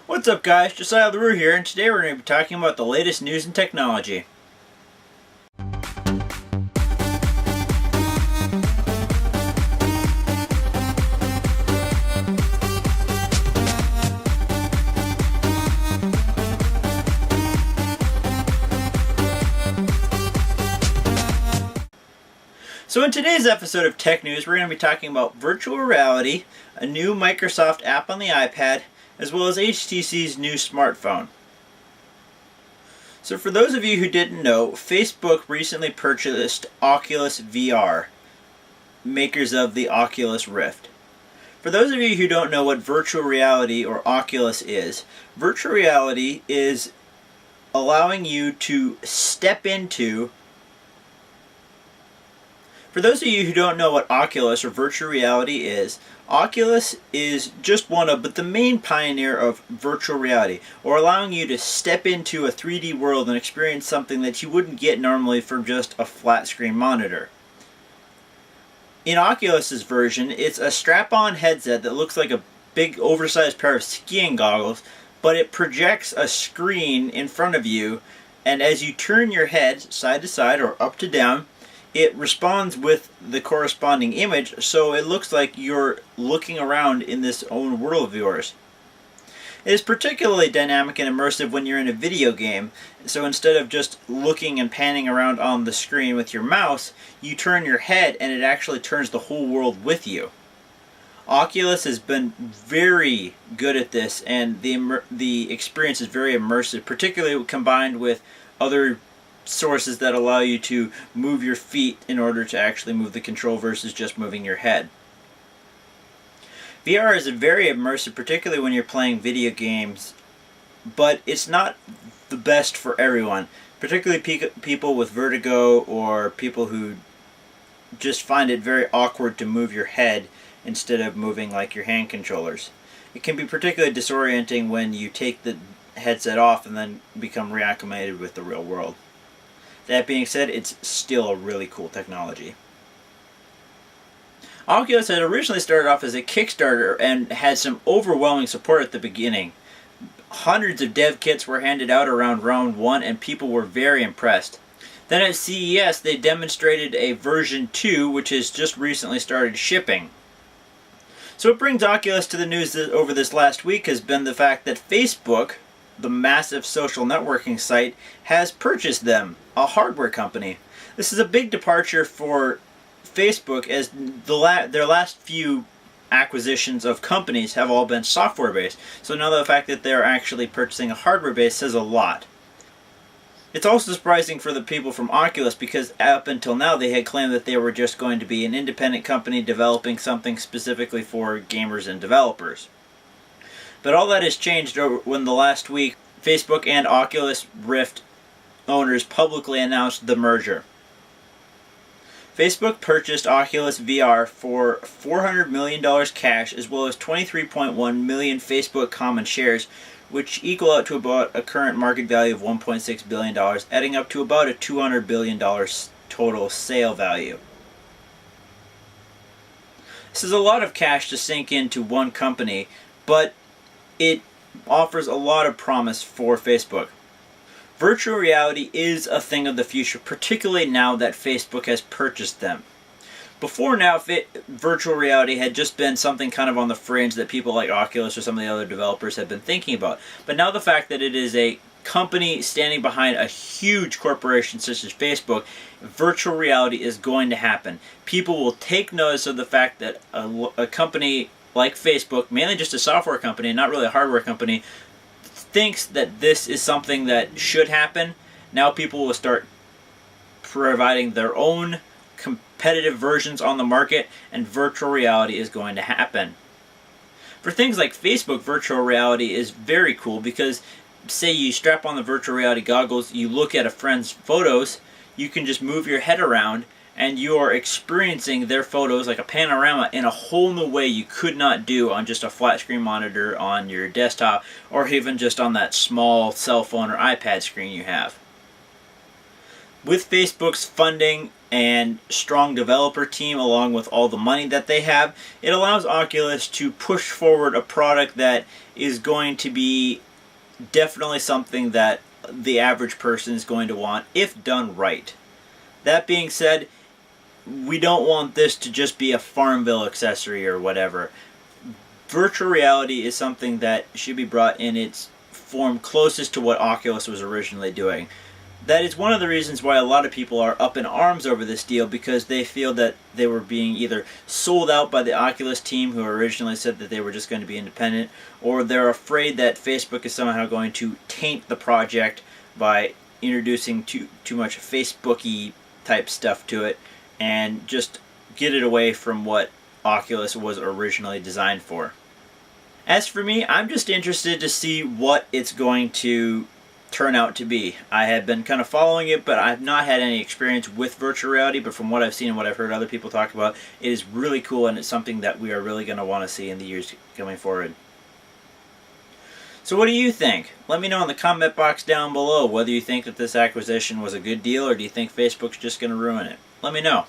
What's up guys, Josiah LaRue here, and today we're going to be talking about the latest news and technology. So in today's episode of Tech News, we're going to be talking about virtual reality, a new Microsoft app on the iPad, as well as HTC's new smartphone. So for those of you who didn't know, Facebook recently purchased Oculus VR, makers of the Oculus Rift. For those of you who don't know what virtual reality or Oculus is, virtual reality is allowing you to step into... For those of you who don't know what Oculus or virtual reality is, Oculus is just one of, but the main pioneer of virtual reality, or allowing you to step into a 3D world and experience something that you wouldn't get normally from just a flat screen monitor. In Oculus's version, it's a strap-on headset that looks like a big oversized pair of skiing goggles, but it projects a screen in front of you, and as you turn your head side to side or up to down, it responds with the corresponding image, so it looks like you're looking around in this own world of yours. It is particularly dynamic and immersive when you're in a video game, so instead of just looking and panning around on the screen with your mouse, you turn your head and it actually turns the whole world with you. Oculus has been very good at this, and the experience is very immersive, particularly combined with other sources that allow you to move your feet in order to actually move the control versus just moving your head. VR is very immersive, particularly when you're playing video games, but it's not the best for everyone, particularly people with vertigo or people who just find it very awkward to move your head instead of moving like your hand controllers. It can be particularly disorienting when you take the headset off and then become reacclimated with the real world. That being said, it's still a really cool technology. Oculus had originally started off as a Kickstarter and had some overwhelming support at the beginning. Hundreds of dev kits were handed out around round 1 and people were very impressed. Then at CES they demonstrated a version 2 which has just recently started shipping. So what brings Oculus to the news over this last week has been the fact that Facebook, the massive social networking site, has purchased them, a hardware company. This is a big departure for Facebook, as their last few acquisitions of companies have all been software based. So now the fact that they're actually purchasing a hardware base says a lot. It's also surprising for the people from Oculus because up until now they had claimed that they were just going to be an independent company developing something specifically for gamers and developers. But all that has changed when the last week Facebook and Oculus Rift owners publicly announced the merger. Facebook purchased Oculus VR for $400 million cash as well as 23.1 million Facebook common shares, which equal out to about a current market value of $1.6 billion, adding up to about a $200 billion total sale value. This is a lot of cash to sink into one company, but it offers a lot of promise for Facebook. Virtual reality is a thing of the future, particularly now that Facebook has purchased them. Before now, virtual reality had just been something kind of on the fringe that people like Oculus or some of the other developers had been thinking about. But now the fact that it is a company standing behind a huge corporation such as Facebook, virtual reality is going to happen. People will take notice of the fact that a company like Facebook, mainly just a software company, not really a hardware company, thinks that this is something that should happen. Now people will start providing their own competitive versions on the market, and virtual reality is going to happen. For things like Facebook, virtual reality is very cool because say you strap on the virtual reality goggles, you look at a friend's photos, you can just move your head around and you are experiencing their photos like a panorama in a whole new way you could not do on just a flat screen monitor on your desktop or even just on that small cell phone or iPad screen you have. With Facebook's funding, and strong developer team, along with all the money that they have, it allows Oculus to push forward a product that is going to be definitely something that the average person is going to want if done right. That being said, we don't want this to just be a Farmville accessory or whatever. Virtual reality is something that should be brought in its form closest to what Oculus was originally doing. That is one of the reasons why a lot of people are up in arms over this deal, because they feel that they were being either sold out by the Oculus team, who originally said that they were just going to be independent, or they're afraid that Facebook is somehow going to taint the project by introducing too much Facebooky type stuff to it and just get it away from what Oculus was originally designed for. As for me, I'm just interested to see what it's going to turn out to be. I have been kind of following it, but I've not had any experience with virtual reality, but from what I've seen and what I've heard other people talk about, it is really cool, and it's something that we are really going to want to see in the years coming forward. So what do you think? Let me know in the comment box down below whether you think that this acquisition was a good deal, or do you think Facebook's just going to ruin it? Let me know.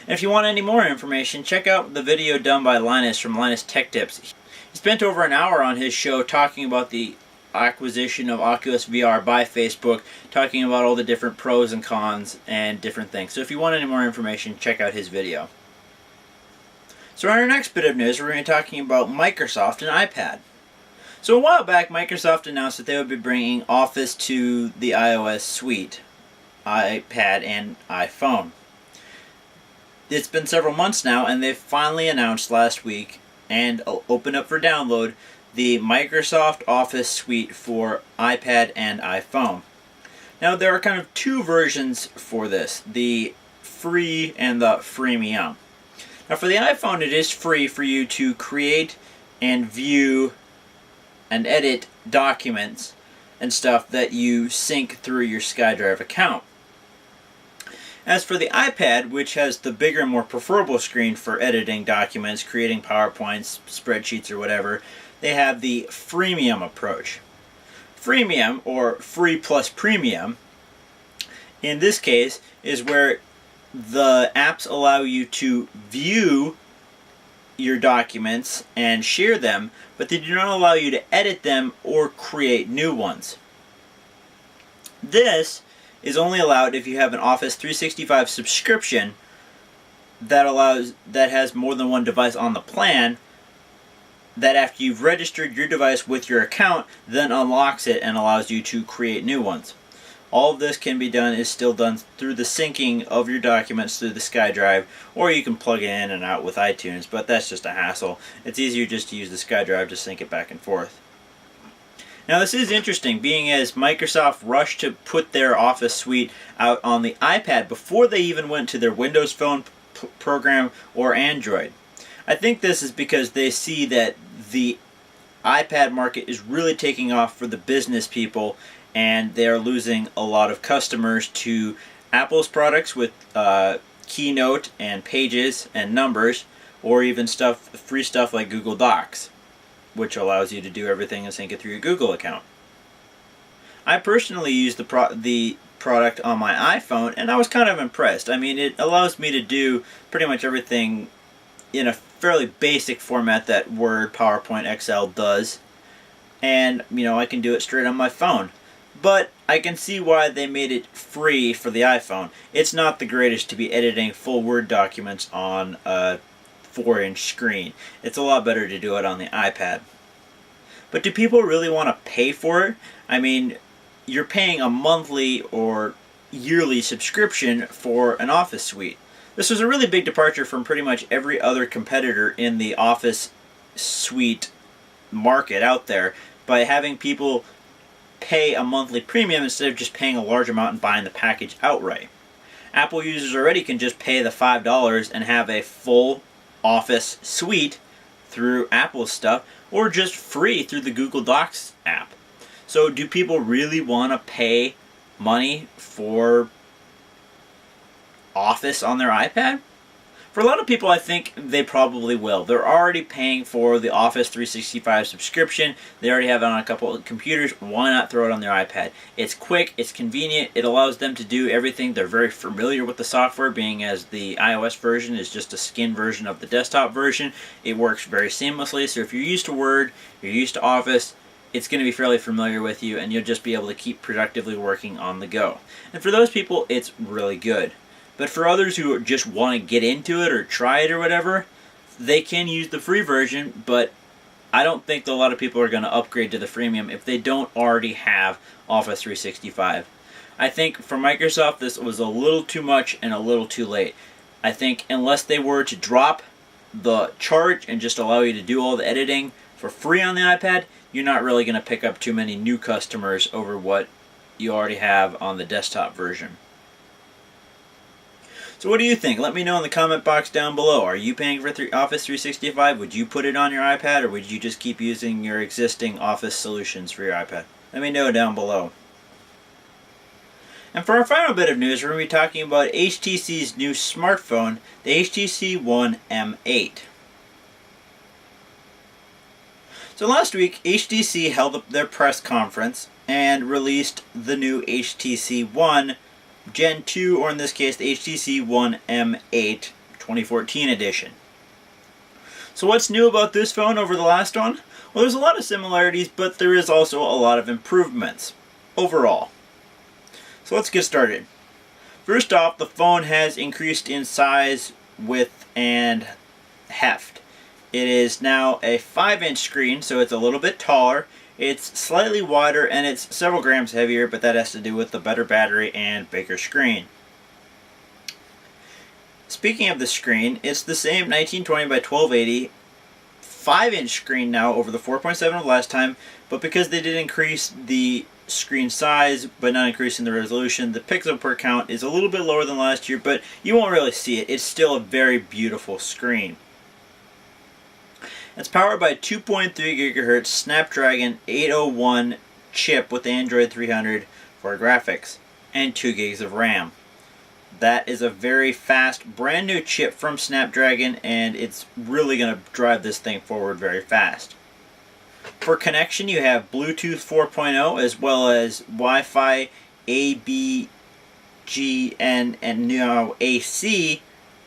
And if you want any more information, check out the video done by Linus from Linus Tech Tips. He spent over an hour on his show talking about the acquisition of Oculus VR by Facebook, talking about all the different pros and cons and different things. So if you want any more information, check out his video. So on our next bit of news, we're going to be talking about Microsoft and iPad. So a while back, Microsoft announced that they would be bringing Office to the iOS suite, iPad and iPhone. It's been several months now, and they finally announced last week and opened up for download the Microsoft Office suite for iPad and iPhone. Now there are kind of two versions for this, the free and the freemium. Now for the iPhone, it is free for you to create and view and edit documents and stuff that you sync through your SkyDrive account. As for the iPad, which has the bigger and more preferable screen for editing documents, creating PowerPoints, spreadsheets, or whatever, they have the freemium approach. Freemium, or free plus premium, in this case, is where the apps allow you to view your documents and share them, but they do not allow you to edit them or create new ones. This is only allowed if you have an Office 365 subscription that has more than one device on the plan, that after you've registered your device with your account, then unlocks it and allows you to create new ones. All of this is still done through the syncing of your documents through the SkyDrive, or you can plug it in and out with iTunes, but that's just a hassle. It's easier just to use the SkyDrive to sync it back and forth. Now this is interesting, being as Microsoft rushed to put their Office suite out on the iPad before they even went to their Windows Phone program or Android. I think this is because they see that the iPad market is really taking off for the business people, and they are losing a lot of customers to Apple's products with Keynote and Pages and Numbers, or even free stuff like Google Docs, which allows you to do everything and sync it through your Google account. I personally use the product on my iPhone, and I was kind of impressed. I mean, it allows me to do pretty much everything in a fairly basic format that Word, PowerPoint, Excel does, and I can do it straight on my phone. But I can see why they made it free for the iPhone. It's not the greatest to be editing full Word documents on a 4-inch screen. It's a lot better to do it on the iPad. But do people really want to pay for it? I mean, you're paying a monthly or yearly subscription for an Office suite. This was a really big departure from pretty much every other competitor in the Office suite market out there, by having people pay a monthly premium instead of just paying a large amount and buying the package outright. Apple users already can just pay the $5 and have a full Office suite through Apple's stuff, or just free through the Google Docs app. So do people really want to pay money for Office on their iPad? For a lot of people, I think they probably will. They're already paying for the Office 365 subscription. They already have it on a couple of computers. Why not throw it on their iPad? It's quick, it's convenient, it allows them to do everything. They're very familiar with the software, being as the iOS version is just a skin version of the desktop version. It works very seamlessly, so if you're used to Word, you're used to Office, it's going to be fairly familiar with you, and you'll just be able to keep productively working on the go. And for those people, it's really good. But for others who just want to get into it or try it or whatever, they can use the free version, but I don't think that a lot of people are going to upgrade to the freemium if they don't already have Office 365. I think for Microsoft, this was a little too much and a little too late. I think unless they were to drop the charge and just allow you to do all the editing for free on the iPad, you're not really going to pick up too many new customers over what you already have on the desktop version. So what do you think? Let me know in the comment box down below. Are you paying for Office 365? Would you put it on your iPad, or would you just keep using your existing Office solutions for your iPad? Let me know down below. And for our final bit of news, we're going to be talking about HTC's new smartphone, the HTC One M8. So last week, HTC held up their press conference and released the new HTC One Gen 2, or in this case, the HTC One M8 2014 edition. So what's new about this phone over the last one? Well, there's a lot of similarities, but there is also a lot of improvements overall. So let's get started. First off, the phone has increased in size, width, and heft. It is now a 5-inch screen, so it's a little bit taller. It's slightly wider and it's several grams heavier, but that has to do with the better battery and bigger screen. Speaking of the screen, it's the same 1920 by 1280 5-inch screen now over the 4.7 of last time, but because they did increase the screen size but not increasing the resolution, the pixel per count is a little bit lower than last year, but you won't really see it. It's still a very beautiful screen. It's powered by a 2.3 GHz Snapdragon 801 chip with Android 300 for graphics and 2 gigs of RAM. That is a very fast, brand new chip from Snapdragon, and it's really going to drive this thing forward very fast. For connection, you have Bluetooth 4.0 as well as Wi-Fi, ABGN, and now AC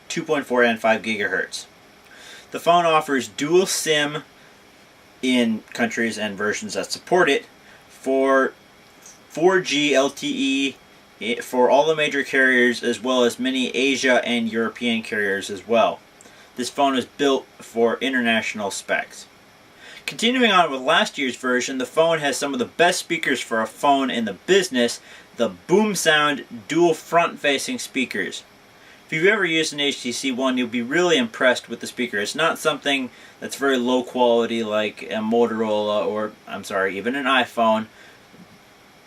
2.4 and 5 GHz. The phone offers dual SIM in countries and versions that support it for 4G LTE for all the major carriers, as well as many Asia and European carriers as well. This phone is built for international specs. Continuing on with last year's version, the phone has some of the best speakers for a phone in the business, the Boom Sound dual front-facing speakers. If you've ever used an HTC One, you'll be really impressed with the speaker. It's not something that's very low quality like a Motorola or, even an iPhone.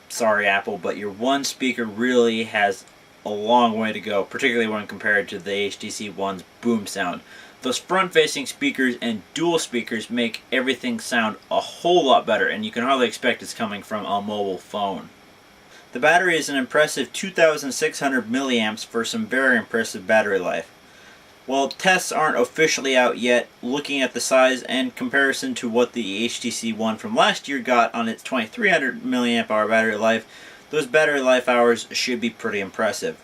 Sorry, Apple, but your One speaker really has a long way to go, particularly when compared to the HTC One's Boom Sound. Those front-facing speakers and dual speakers make everything sound a whole lot better, and you can hardly expect it's coming from a mobile phone. The battery is an impressive 2,600 milliamps for some very impressive battery life. While tests aren't officially out yet, looking at the size and comparison to what the HTC One from last year got on its 2,300 milliamp hour battery life, those battery life hours should be pretty impressive.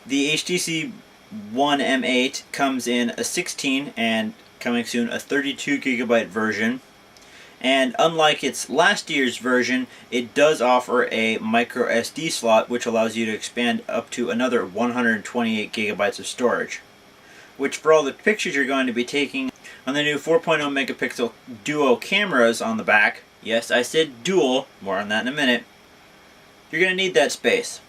The HTC One M8 comes in a 16 and coming soon a 32 gigabyte version. And unlike its last year's version, it does offer a micro SD slot, which allows you to expand up to another 128 gigabytes of storage. Which, for all the pictures you're going to be taking on the new 4.0 megapixel duo cameras on the back, yes, I said dual, more on that in a minute, you're going to need that space.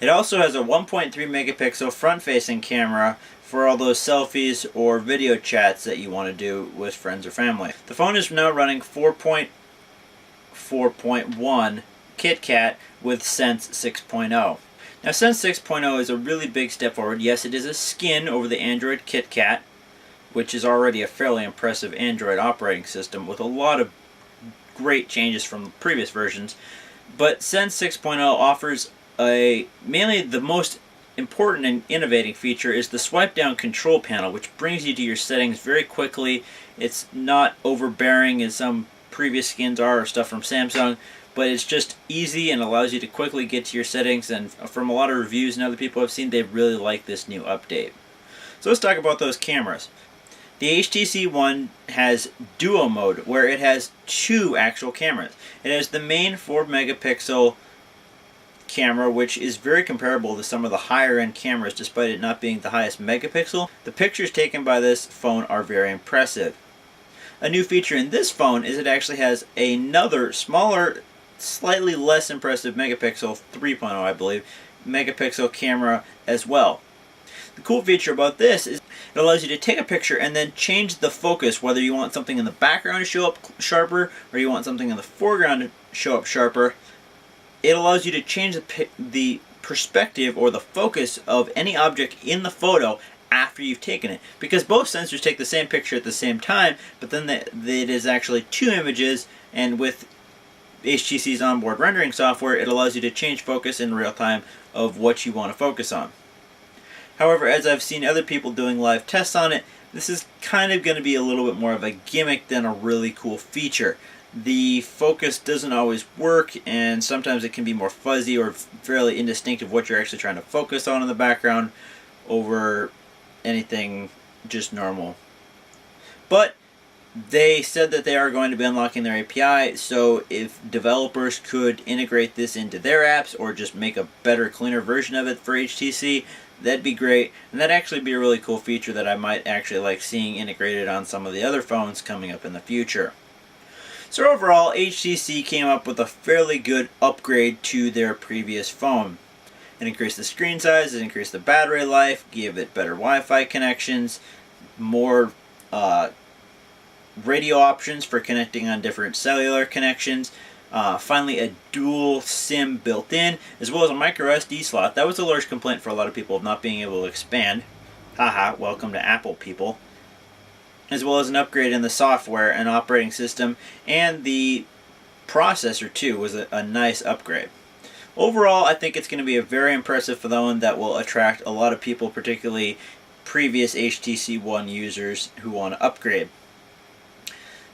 It also has a 1.3 megapixel front-facing camera for all those selfies or video chats that you want to do with friends or family. The phone is now running 4.4.1 KitKat with Sense 6.0. Now Sense 6.0 is a really big step forward. Yes, it is a skin over the Android KitKat, which is already a fairly impressive Android operating system with a lot of great changes from previous versions. But Sense 6.0 offers mainly the most important and innovating feature is the swipe down control panel, which brings you to your settings very quickly. It's not overbearing as some previous skins are or stuff from Samsung, but it's just easy and allows you to quickly get to your settings, and from a lot of reviews and other people I've seen, they really like this new update. So let's talk about those cameras. The HTC One has duo mode, where it has two actual cameras. It has the main 4 megapixel camera, which is very comparable to some of the higher end cameras despite it not being the highest megapixel. The pictures taken by this phone are very impressive. A new feature in this phone is it actually has another smaller, slightly less impressive megapixel, 3.0 I believe, megapixel camera as well. The cool feature about this is it allows you to take a picture and then change the focus, whether you want something in the background to show up sharper or you want something in the foreground to show up sharper. It allows you to change the perspective or the focus of any object in the photo after you've taken it. Because both sensors take the same picture at the same time, but then it is actually two images, and with HTC's onboard rendering software, it allows you to change focus in real time of what you want to focus on. However, as I've seen other people doing live tests on it, this is kind of going to be a little bit more of a gimmick than a really cool feature. The focus doesn't always work, and sometimes it can be more fuzzy or fairly indistinct of what you're actually trying to focus on in the background over anything just normal. But they said that they are going to be unlocking their API, so if developers could integrate this into their apps or just make a better, cleaner version of it for HTC, that'd be great. And that'd actually be a really cool feature that I might actually like seeing integrated on some of the other phones coming up in the future. So overall, HTC came up with a fairly good upgrade to their previous phone. It increased the screen size, it increased the battery life, gave it better Wi-Fi connections, more radio options for connecting on different cellular connections, finally a dual SIM built in, as well as a micro SD slot. That was a large complaint for a lot of people of not being able to expand. Haha, welcome to Apple, people. As well as an upgrade in the software and operating system, and the processor too was a nice upgrade. Overall, I think it's going to be a very impressive phone that will attract a lot of people, particularly previous HTC One users who want to upgrade.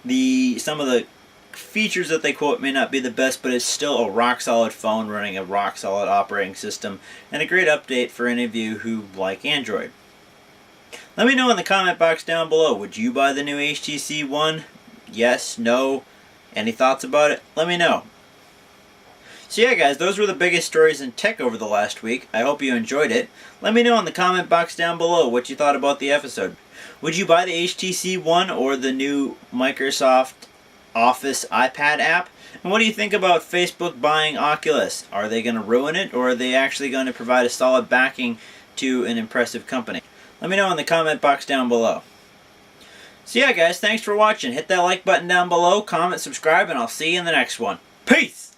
Some of the features that they quote may not be the best, but it's still a rock-solid phone running a rock-solid operating system, and a great update for any of you who like Android. Let me know in the comment box down below, would you buy the new HTC One? Yes? No? Any thoughts about it? Let me know. So yeah guys, those were the biggest stories in tech over the last week. I hope you enjoyed it. Let me know in the comment box down below what you thought about the episode. Would you buy the HTC One or the new Microsoft Office iPad app? And what do you think about Facebook buying Oculus? Are they going to ruin it, or are they actually going to provide a solid backing to an impressive company? Let me know in the comment box down below. So yeah guys, thanks for watching. Hit that like button down below, comment, subscribe, and I'll see you in the next one. Peace!